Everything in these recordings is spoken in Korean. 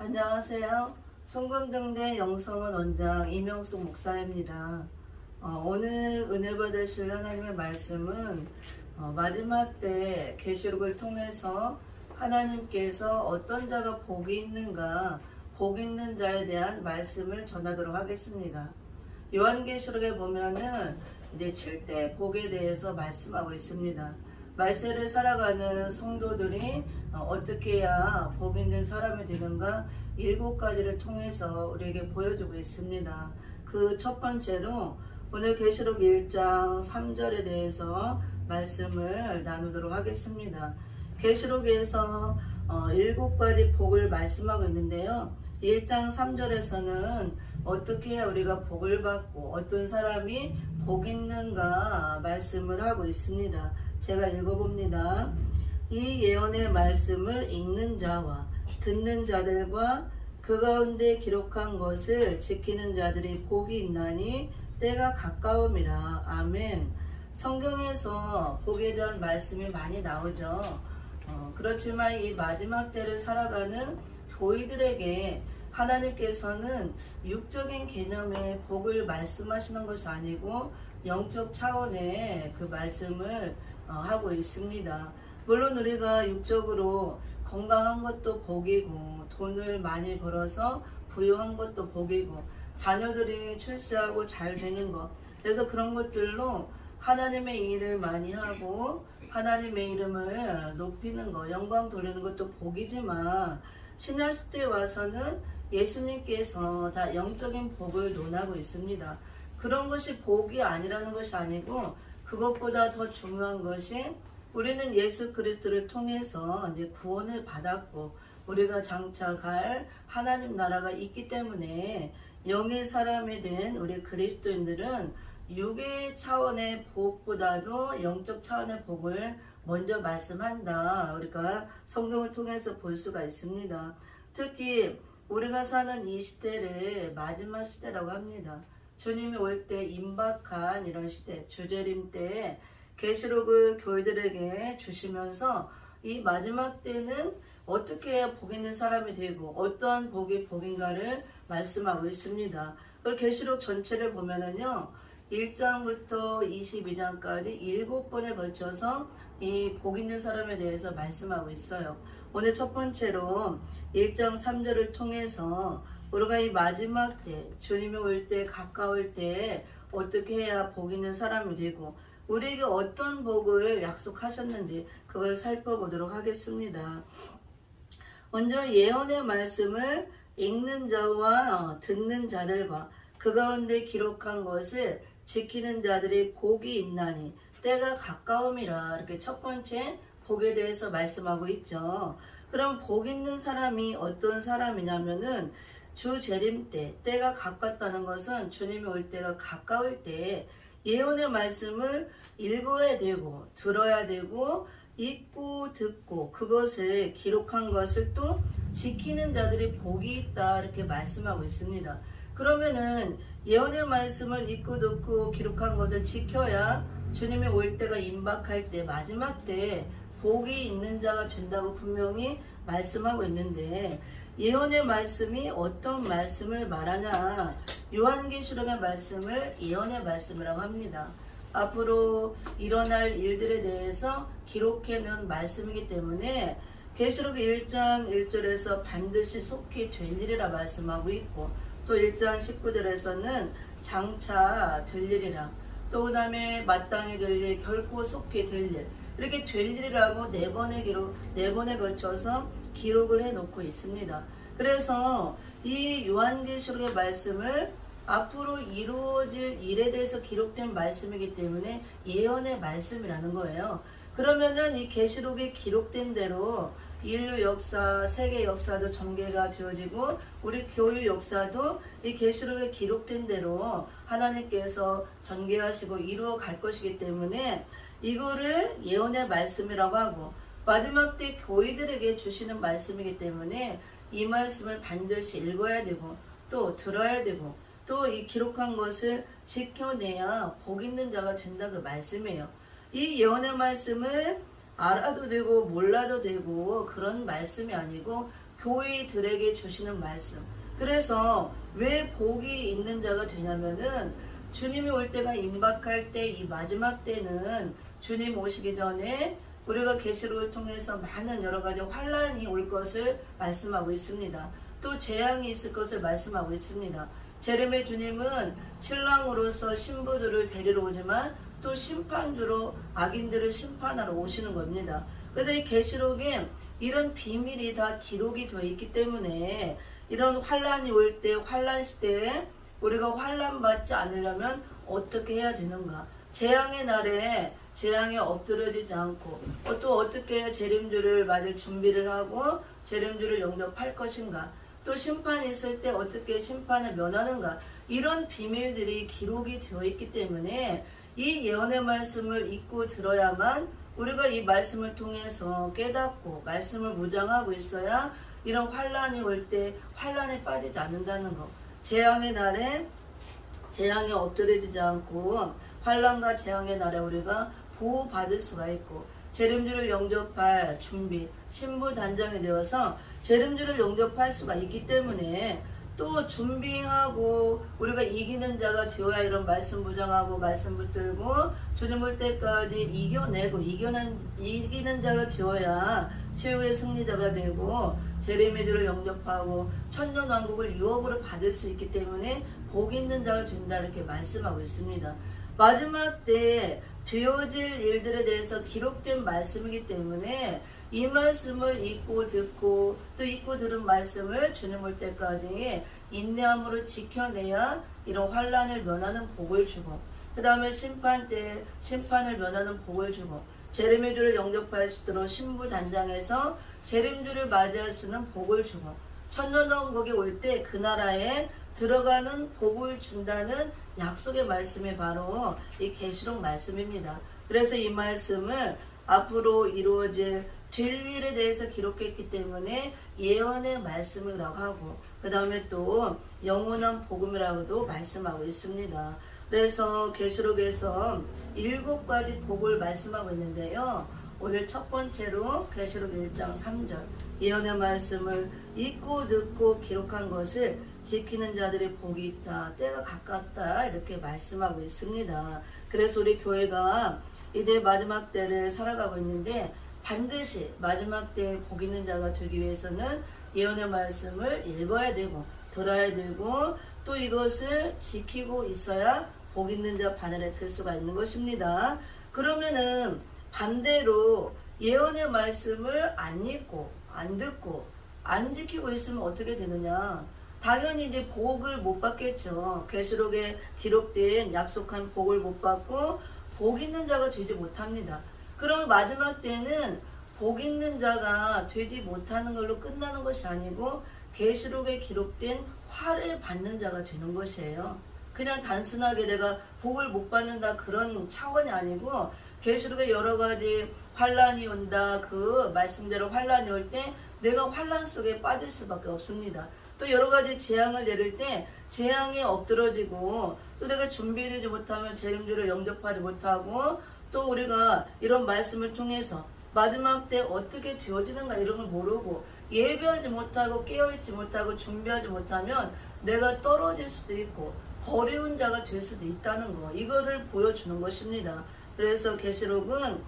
안녕하세요. 성금등대 영성원 원장 이명숙 목사입니다. 오늘 은혜 받으실 하나님의 말씀은 마지막 때 계시록을 통해서 하나님께서 어떤 자가 복이 있는가, 복 있는 자에 대한 말씀을 전하도록 하겠습니다. 요한계시록에 보면은 이제 7대 복에 대해서 말씀하고 있습니다. 말세를 살아가는 성도들이 어떻게 해야 복 있는 사람이 되는가 7가지를 통해서 우리에게 보여주고 있습니다. 그 첫 번째로 오늘 계시록 1장 3절에 대해서 말씀을 나누도록 하겠습니다. 계시록에서 7가지 복을 말씀하고 있는데요. 1장 3절에서는 어떻게 해야 우리가 복을 받고 어떤 사람이 복 있는가 말씀을 하고 있습니다. 제가 읽어봅니다. 이 예언의 말씀을 읽는 자와 듣는 자들과 그 가운데 기록한 것을 지키는 자들이 복이 있나니 때가 가까움이라. 아멘. 성경에서 복에 대한 말씀이 많이 나오죠. 그렇지만 이 마지막 때를 살아가는 교회들에게 하나님께서는 육적인 개념의 복을 말씀하시는 것이 아니고 영적 차원의 그 말씀을 하고 있습니다. 물론 우리가 육적으로 건강한 것도 복이고 돈을 많이 벌어서 부유한 것도 복이고 자녀들이 출세하고 잘 되는 것, 그래서 그런 것들로 하나님의 일을 많이 하고 하나님의 이름을 높이는 것, 영광 돌리는 것도 복이지만 신약시대에 와서는 예수님께서 다 영적인 복을 논하고 있습니다. 그런 것이 복이 아니라는 것이 아니고 그것보다 더 중요한 것이 우리는 예수 그리스도를 통해서 이제 구원을 받았고 우리가 장차 갈 하나님 나라가 있기 때문에 영의 사람이 된 우리 그리스도인들은 육의 차원의 복보다도 영적 차원의 복을 먼저 말씀한다. 우리가 성경을 통해서 볼 수가 있습니다. 특히 우리가 사는 이 시대를 마지막 시대라고 합니다. 주님이 올 때 임박한 이런 시대, 주재림 때에 계시록을 교회들에게 주시면서 이 마지막 때는 어떻게 해야 복 있는 사람이 되고 어떠한 복이 복인가를 말씀하고 있습니다. 그 계시록 전체를 보면은요. 1장부터 22장까지 7번에 걸쳐서 이 복 있는 사람에 대해서 말씀하고 있어요. 오늘 첫 번째로 1장 3절을 통해서 우리가 이 마지막 때 주님이 올 때 가까울 때 어떻게 해야 복 있는 사람이 되고 우리에게 어떤 복을 약속하셨는지 그걸 살펴보도록 하겠습니다. 먼저 예언의 말씀을 읽는 자와 듣는 자들과 그 가운데 기록한 것을 지키는 자들이 복이 있나니 때가 가까움이라. 이렇게 첫 번째 복에 대해서 말씀하고 있죠. 그럼 복 있는 사람이 어떤 사람이냐면은 주 재림 때 때가 가깝다는 것은 주님이 올 때가 가까울 때 예언의 말씀을 읽어야 되고 들어야 되고 읽고 듣고 그것을 기록한 것을 또 지키는 자들이 복이 있다. 이렇게 말씀하고 있습니다. 그러면은 예언의 말씀을 읽고 듣고 기록한 것을 지켜야 주님이 올 때가 임박할 때 마지막 때 복이 있는 자가 된다고 분명히 말씀하고 있는데 예언의 말씀이 어떤 말씀을 말하냐. 요한계시록의 말씀을 예언의 말씀이라고 합니다. 앞으로 일어날 일들에 대해서 기록해 놓은 말씀이기 때문에 계시록 1장 1절에서 반드시 속히 될 일이라 말씀하고 있고 또 1장 19절에서는 장차 될 일이라 또 그 다음에 마땅히 될 일, 결코 속히 될 일, 이렇게 될 일이라고 네 번에 걸쳐서 기록을 해 놓고 있습니다. 그래서 이 요한계시록의 말씀을 앞으로 이루어질 일에 대해서 기록된 말씀이기 때문에 예언의 말씀이라는 거예요. 그러면은 이 계시록에 기록된 대로 인류 역사, 세계 역사도 전개가 되어지고 우리 교회 역사도 이 계시록에 기록된 대로 하나님께서 전개하시고 이루어 갈 것이기 때문에 이거를 예언의 말씀이라고 하고 마지막 때 교회들에게 주시는 말씀이기 때문에 이 말씀을 반드시 읽어야 되고 또 들어야 되고 또 이 기록한 것을 지켜내야 복 있는 자가 된다. 그 말씀이에요. 이 예언의 말씀을 알아도 되고 몰라도 되고 그런 말씀이 아니고 교회들에게 주시는 말씀. 그래서 왜 복이 있는 자가 되냐면은 주님이 올 때가 임박할 때, 이 마지막 때는 주님 오시기 전에 우리가 계시록을 통해서 많은 여러 가지 환란이 올 것을 말씀하고 있습니다. 또 재앙이 있을 것을 말씀하고 있습니다. 제рем의 주님은 신랑으로서 신부들을 데리러 오지만 또 심판주로 악인들을 심판하러 오시는 겁니다. 그런데 이 계시록에 이런 비밀이 다 기록이 되어 있기 때문에 이런 환란이 올 때, 환란 시대에 우리가 환란 받지 않으려면 어떻게 해야 되는가? 재앙의 날에 재앙에 엎드러지지 않고 또 어떻게 재림주를 맞을 준비를 하고 재림주를 영접할 것인가? 또 심판이 있을 때 어떻게 심판을 면하는가? 이런 비밀들이 기록이 되어 있기 때문에 이 예언의 말씀을 읽고 들어야만 우리가 이 말씀을 통해서 깨닫고 말씀을 무장하고 있어야 이런 환란이 올 때 환란에 빠지지 않는다는 거. 재앙의 날에 재앙에 엎드려지지 않고 환란과 재앙의 날에 우리가 보호받을 수가 있고 재림주를 영접할 준비, 신부 단장이 되어서 재림주를 영접할 수가 있기 때문에 또 준비하고 우리가 이기는 자가 되어야 이런 말씀 부정하고 말씀 붙들고 주님 올 때까지 이겨내고 이기는 자가 되어야 최후의 승리자가 되고 재림의 주를 영접하고 천년왕국을 유업으로 받을 수 있기 때문에 복 있는 자가 된다 이렇게 말씀하고 있습니다. 마지막 때 되어질 일들에 대해서 기록된 말씀이기 때문에 이 말씀을 읽고 듣고 또 읽고 들은 말씀을 주님 올 때까지 인내함으로 지켜내야 이런 환란을 면하는 복을 주고 그 다음에 심판 때 심판을 면하는 복을 주고 재림의 주를 영접할 수 있도록 신부 단장에서 재림주를 맞이할 수 있는 복을 주고 천년왕국이 올 때 그 나라에 들어가는 복을 준다는 약속의 말씀이 바로 이 계시록 말씀입니다. 그래서 이 말씀을 앞으로 이루어질 될 일에 대해서 기록했기 때문에 예언의 말씀이라고 하고 그 다음에 또 영원한 복음이라고도 말씀하고 있습니다. 그래서 계시록에서 7가지 복을 말씀하고 있는데요. 오늘 첫 번째로 계시록 1장 3절 예언의 말씀을 읽고 듣고 기록한 것을 지키는 자들의 복이 있다. 때가 가깝다. 이렇게 말씀하고 있습니다. 그래서 우리 교회가 이제 마지막 때를 살아가고 있는데 반드시 마지막 때에 복 있는 자가 되기 위해서는 예언의 말씀을 읽어야 되고 들어야 되고 또 이것을 지키고 있어야 복 있는 자 바늘에 들 수가 있는 것입니다. 그러면은 반대로 예언의 말씀을 안 읽고 안 듣고 안 지키고 있으면 어떻게 되느냐? 당연히 이제 복을 못 받겠죠. 계시록에 기록된 약속한 복을 못 받고 복 있는 자가 되지 못합니다. 그럼 마지막 때는 복 있는 자가 되지 못하는 걸로 끝나는 것이 아니고 계시록에 기록된 화를 받는 자가 되는 것이에요. 그냥 단순하게 내가 복을 못 받는다 그런 차원이 아니고 계시록에 여러 가지 환란이 온다 그 말씀대로 환란이 올 때 내가 환란 속에 빠질 수밖에 없습니다. 또 여러 가지 재앙을 내릴 때 재앙에 엎드러지고 또 내가 준비되지 못하면 재림주를 영접하지 못하고 또 우리가 이런 말씀을 통해서 마지막 때 어떻게 되어지는가 이런 걸 모르고 예배하지 못하고 깨어있지 못하고 준비하지 못하면 내가 떨어질 수도 있고 버리운 자가 될 수도 있다는 거 이거를 보여주는 것입니다. 그래서 계시록은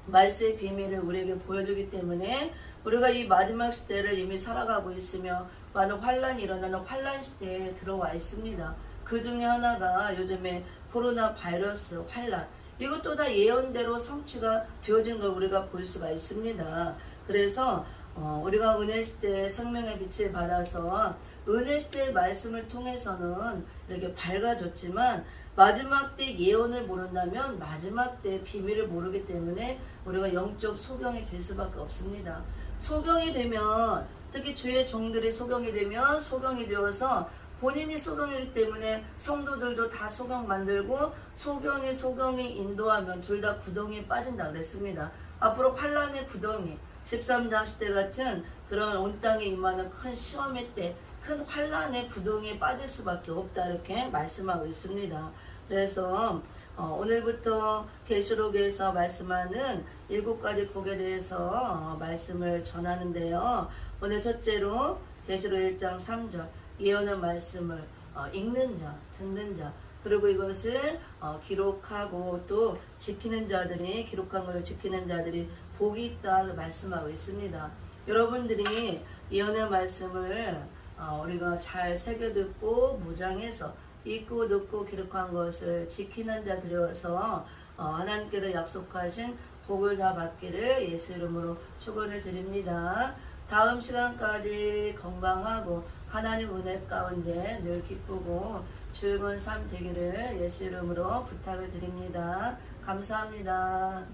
말세의 비밀을 우리에게 보여주기 때문에 우리가 이 마지막 시대를 이미 살아가고 있으며 많은 환란이 일어나는 환란 시대에 들어와 있습니다. 그 중에 하나가 요즘에 코로나 바이러스 환란 이것도 다 예언대로 성취가 되어진 걸 우리가 볼 수가 있습니다. 그래서 우리가 은혜시대의 생명의 빛을 받아서 은혜시대의 말씀을 통해서는 이렇게 밝아졌지만 마지막 때 예언을 모른다면 마지막 때 비밀을 모르기 때문에 우리가 영적 소경이 될 수밖에 없습니다. 소경이 되면 특히 주의 종들이 소경이 되면 소경이 되어서 본인이 소경이기 때문에 성도들도 다 소경 만들고 소경이 인도하면 둘 다 구덩이에 빠진다 그랬습니다. 앞으로 환란의 구덩이 13장 시대 같은 그런 온 땅에 임하는 큰 시험의 때 큰 환란의 구덩이에 빠질 수밖에 없다 이렇게 말씀하고 있습니다. 그래서 오늘부터 계시록에서 말씀하는 7가지 복에 대해서 말씀을 전하는데요. 오늘 첫째로 계시록 1장 3절 예언의 말씀을 읽는 자, 듣는 자, 그리고 이것을 기록하고 또 지키는 자들이, 기록한 것을 지키는 자들이 복이 있다고 말씀하고 있습니다. 여러분들이 예언의 말씀을 우리가 잘 새겨듣고 무장해서 읽고 듣고 기록한 것을 지키는 자들이어서 하나님께서 약속하신 복을 다 받기를 예수 이름으로 축원을 드립니다. 다음 시간까지 건강하고 하나님 은혜 가운데 늘 기쁘고 즐거운 삶 되기를 예수 이름으로 부탁을 드립니다. 감사합니다.